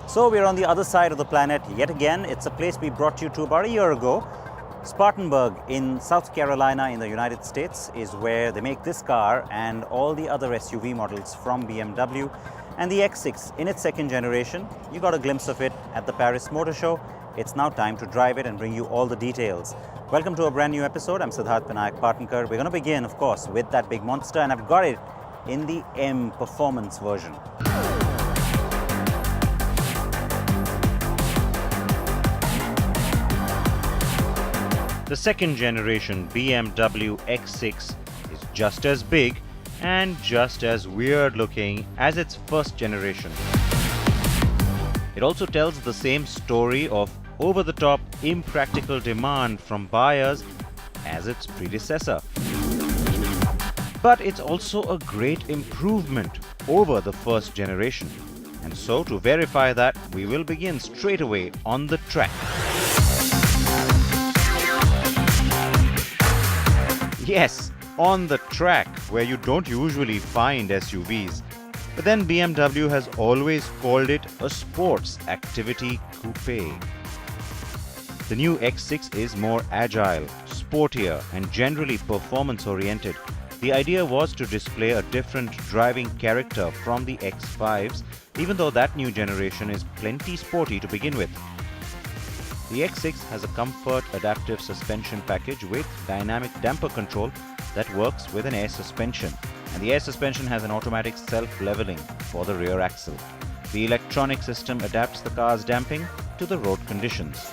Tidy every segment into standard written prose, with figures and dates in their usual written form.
So we're on the other side of the planet yet again. It's a place we brought you to about a year ago. Spartanburg in South Carolina in the United States is where they make this car and all the other SUV models from BMW. And the X6 in its second generation, you got a glimpse of it at the Paris Motor Show. It's now time to drive it and bring you all the details. Welcome to a brand new episode. I'm Siddharth Vinayak Parthankar. We're going to begin, of course, with that big monster, and I've got it in the M Performance version. The second generation BMW X6 is just as big and just as weird looking as its first generation. It also tells the same story of over-the-top impractical demand from buyers as its predecessor. But it's also a great improvement over the first generation. And so to verify that, we will begin straight away on the track. Yes, on the track where you don't usually find SUVs. But then BMW has always called it a sports activity coupe. The new X6 is more agile, sportier, and generally performance-oriented. The idea was to display a different driving character from the X5s, even though that new generation is plenty sporty to begin with. The X6 has a comfort adaptive suspension package with dynamic damper control that works with an air suspension, and the air suspension has an automatic self-leveling for the rear axle. The electronic system adapts the car's damping to the road conditions.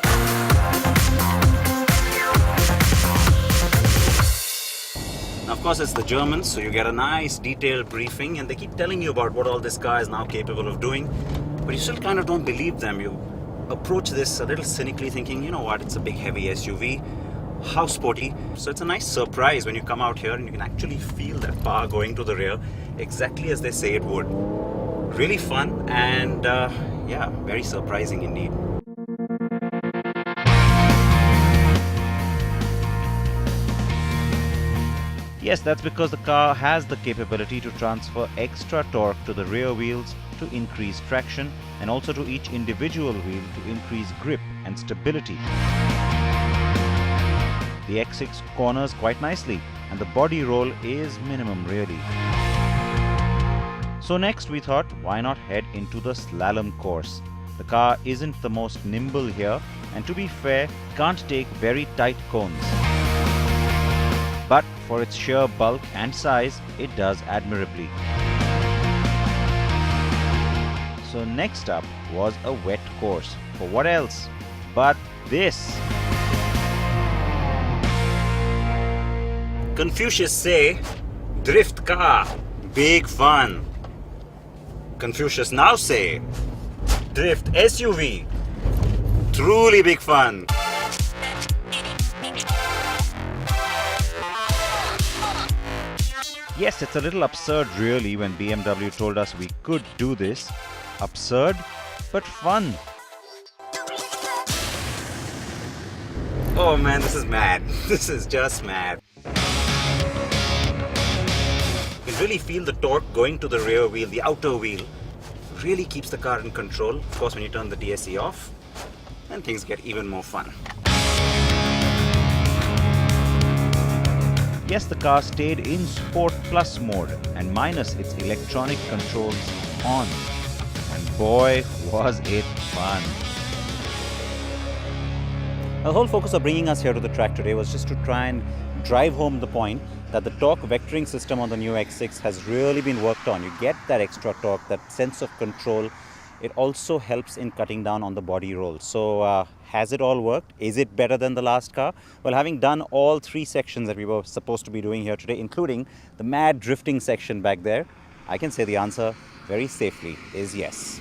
Now, of course, it's the Germans, so you get a nice detailed briefing, and they keep telling you about what all this car is now capable of doing, but you still kind of don't believe them. You approach this a little cynically thinking, you know what, it's a big heavy SUV, how sporty. So it's a nice surprise when you come out here and you can actually feel that power going to the rear exactly as they say it would. Really fun and yeah, very surprising indeed. Yes, that's because the car has the capability to transfer extra torque to the rear wheels to increase traction, and also to each individual wheel to increase grip and stability. The X6 corners quite nicely, and the body roll is minimum really. So next we thought, why not head into the slalom course? The car isn't the most nimble here, and to be fair, can't take very tight cones. But for its sheer bulk and size, it does admirably. So next up was a wet course. For what else but this? Confucius say, drift car, big fun. Confucius now say, drift SUV, truly big fun. Yes, it's a little absurd really when BMW told us we could do this. Absurd, but fun. Oh man, this is mad. This is just mad. You can really feel the torque going to the rear wheel, the outer wheel. Really keeps the car in control. Of course, when you turn the DSE off, then things get even more fun. Yes, the car stayed in Sport Plus mode and minus its electronic controls on. And boy, was it fun. The whole focus of bringing us here to the track today was just to try and drive home the point that the torque vectoring system on the new X6 has really been worked on. You get that extra torque, that sense of control. It also helps in cutting down on the body roll. So has it all worked? Is it better than the last car? Well, having done all three sections that we were supposed to be doing here today, including the mad drifting section back there, I can say the answer very safely is yes.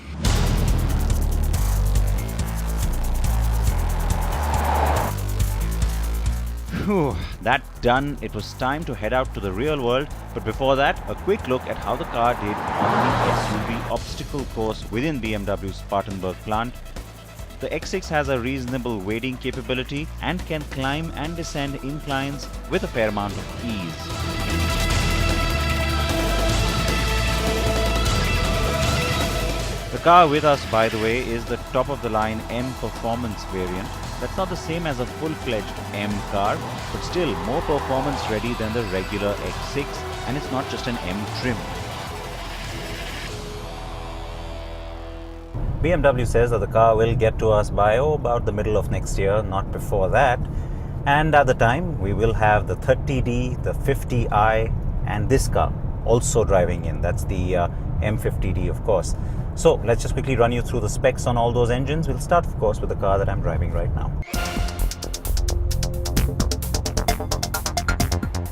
Whew, that done, it was time to head out to the real world. But before that, a quick look at how the car did on the SUV obstacle course within BMW's Spartanburg plant. The X6 has a reasonable wading capability and can climb and descend inclines with a fair amount of ease. The car with us, by the way, is the top-of-the-line M Performance variant. That's not the same as a full-fledged M car, but still more performance-ready than the regular X6, and it's not just an M trim. BMW says that the car will get to us by about the middle of next year, not before that. And at the time, we will have the 30D, the 50i, and this car also driving in. That's the M50D, of course. So let's just quickly run you through the specs on all those engines. We'll start, of course, with the car that I'm driving right now.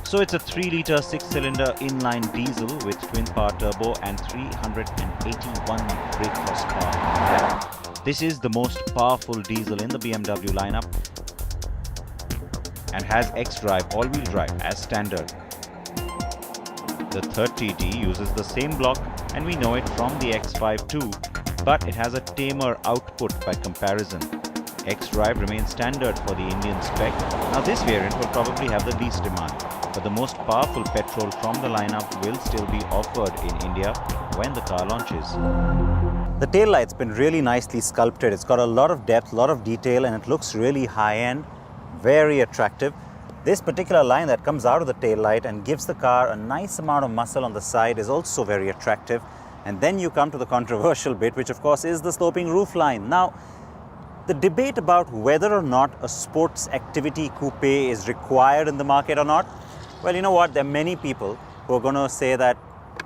So it's a 3-litre 6-cylinder inline diesel with twin-power turbo and 381 brake horsepower. This is the most powerful diesel in the BMW lineup and has xDrive all-wheel drive as standard. The 30D uses the same block, and we know it from the X5 too, but it has a tamer output by comparison. xDrive remains standard for the Indian spec. Now this variant will probably have the least demand, but the most powerful petrol from the lineup will still be offered in India when the car launches. The taillight's been really nicely sculpted. It's got a lot of depth, a lot of detail, and it looks really high-end, very attractive. This particular line that comes out of the taillight and gives the car a nice amount of muscle on the side is also very attractive. And then you come to the controversial bit, which of course is the sloping roof line. Now, the debate about whether or not a sports activity coupe is required in the market or not, well, you know what? There are many people who are going to say that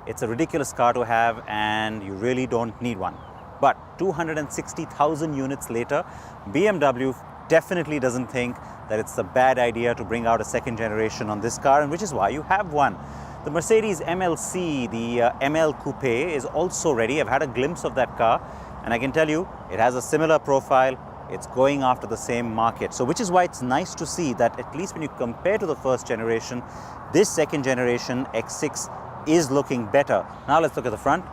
it's a ridiculous car to have and you really don't need one. But 260,000 units later, BMW definitely doesn't think that it's a bad idea to bring out a second generation on this car, and which is why you have one. The Mercedes MLC, the ML Coupe, is also ready. I've had a glimpse of that car, and I can tell you it has a similar profile. It's going after the same market. So which is why it's nice to see that at least when you compare to the first generation, this second generation X6 is looking better. Now let's look at the front.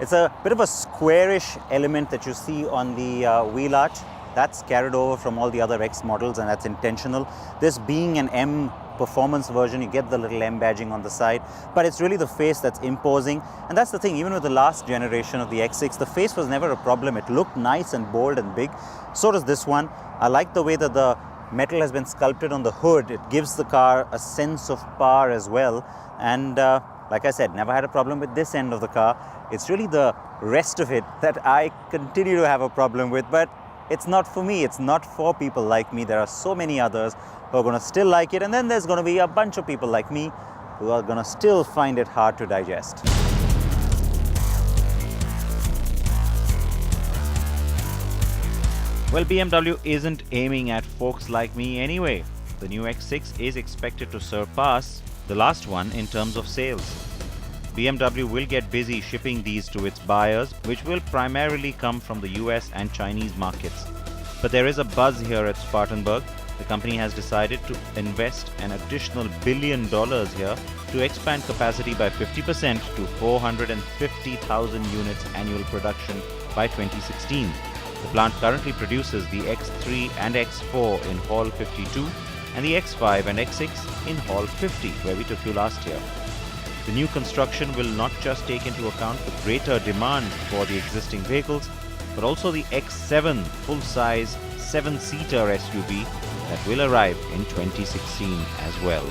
It's a bit of a squarish element that you see on the wheel arch. That's carried over from all the other X models, and that's intentional. This being an M performance version, you get the little M badging on the side, but it's really the face that's imposing. And that's the thing, even with the last generation of the X6, the face was never a problem. It looked nice and bold and big. So does this one. I like the way that the metal has been sculpted on the hood. It gives the car a sense of power as well. And like I said, never had a problem with this end of the car. It's really the rest of it that I continue to have a problem with, but it's not for me. It's not for people like me. There are so many others who are going to still like it, and then there's going to be a bunch of people like me who are going to still find it hard to digest. Well, BMW isn't aiming at folks like me anyway. The new X6 is expected to surpass the last one in terms of sales. BMW will get busy shipping these to its buyers, which will primarily come from the US and Chinese markets. But there is a buzz here at Spartanburg. The company has decided to invest an additional $1 billion here to expand capacity by 50% to 450,000 units annual production by 2016. The plant currently produces the X3 and X4 in Hall 52 and the X5 and X6 in Hall 50, where we took you last year. The new construction will not just take into account the greater demand for the existing vehicles, but also the X7 full-size 7-seater SUV that will arrive in 2016 as well.